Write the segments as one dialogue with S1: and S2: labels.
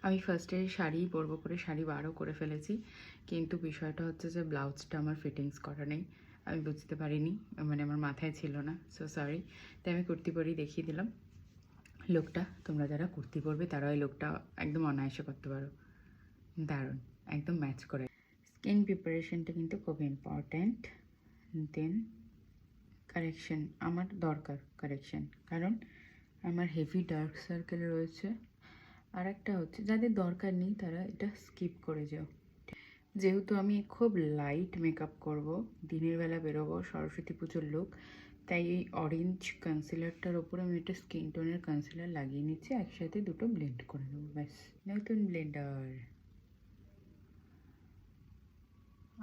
S1: আমি ফার্স্টে শাড়িই পরবো করে শাড়ি বারও করে ফেলেছি, কিন্তু বিষয়টা হচ্ছে যে ব্লাউজটা আমার ফিটিংস করা নেই। আমি বুঝতে পারিনি, মানে আমার মাথায় ছিল না, সো সরি। তাই আমি কুর্তি পরেই দেখিয়ে দিলাম লুকটা। তোমরা যারা কুর্তি পরবে তারা ওই লুকটা একদম অনায়াসে করতে পারো, দারুণ, একদম ম্যাচ করে। স্কিন প্রিপারেশনটা কিন্তু খুব ইম্পর্ট্যান্ট। দেন কারেকশন আমার দরকার, কারেকশন, কারণ আমার হেভি ডার্ক সার্কেল রয়েছে। আর একটা হচ্ছে যাদের দরকার নেই তারা এটা স্কিপ করে যাও। যেহেতু আমি খুব লাইট মেকআপ করব, দিনের বেলা বেরোবো, সরস্বতী পুজোর লুক, তাই এই অরেঞ্জ কনসিলারটার ওপরে আমি একটা স্কিন টোনের কনসিলার লাগিয়ে নিচ্ছি, একসাথে দুটো ব্লেন্ড করে দেবো, ব্যাস। নতুন ব্লেন্ডার।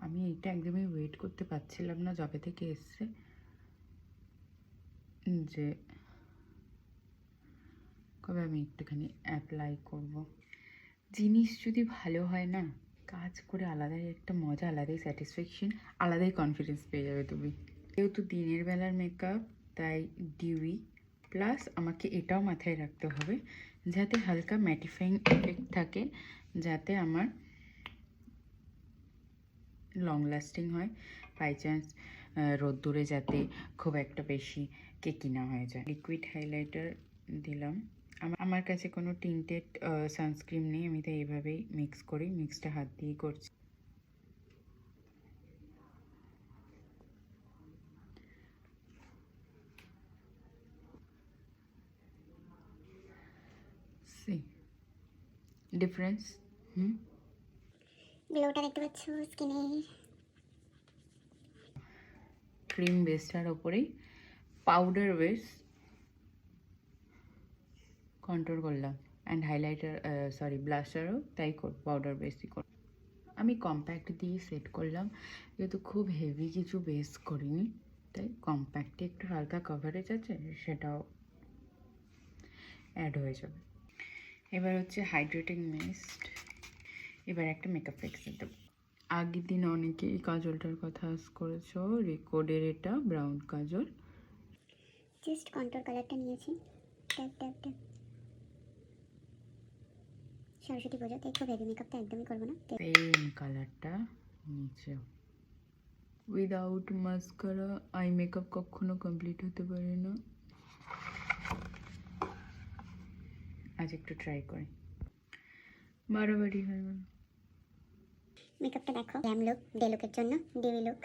S1: আমি এটা একদমই ওয়েট করতে পারছিলাম না যবে থেকে এসছে, যে কবে আমি একটুখানি অ্যাপ্লাই করব। জিনিস যদি ভালো হয় না, কাজ করে আলাদাই একটা মজা, আলাদাই স্যাটিসফ্যাকশন, আলাদাই কনফিডেন্স পেয়ে যাবে তুমি। যেহেতু দিনের বেলার মেকআপ, তাই ডিউই প্লাস আমাকে এটাও মাথায় রাখতে হবে যাতে হালকা ম্যাটিফাইং এফেক্ট থাকে, যাতে আমার লং লাস্টিং হয়, বাই চান্স রোদ্দুরে যাতে খুব একটা বেশি কেকি না হয়ে যায়। লিকুইড হাইলাইটার দিলাম। আমার কাছে কোনো টিন্টেড সানস্ক্রিন নেই, আমি তাই এইভাবেই মিক্স করি, মিক্সটা হাত দিয়েই করছি। C difference.
S2: গ্লোটা দেখতে পাচ্ছ স্কিনে।
S1: ক্রিম বেসটার ওপরেই পাউডার বেস কন্ট্রোল করলাম, অ্যান্ড হাইলাইটার সরি ব্লাশারও তাই পাউডার বেসই কর। আমি কম্প্যাক্ট দিয়ে সেট করলাম, যেহেতু খুব হেভি কিছু বেস করিনি, তাই কম্প্যাক্টে একটু হালকা কভারেজ আছে, সেটাও অ্যাড হয়ে যাবে। এবার হচ্ছে হাইড্রেটিং মিস্ট। এবার একটা মেকআপ ফিক্সার দেবো। আগের দিন অনেকে এই কাজলটার কথা আস করেছো, রেকর্ডের এটা ব্রাউন কাজল।
S2: জাস্ট কন্ট্রোল কালারটা নিয়েছি, ট্যাপ ট্যাপ ট্যাপ। সরস্বতী পুজোতে খুব হেভি মেকআপটা একদমই করবো না।
S1: সেম কালারটা নিচে। উইদাউট মাস্কারা আই মেকআপ কখনো কমপ্লিট হতে পারে না। আজ একটু ট্রাই করি, বাড়াবাড়ি হয় না।
S2: মেকআপটা দেখো, গ্ল্যাম লুক, ডে লুকের জন্য ডিউই লুক।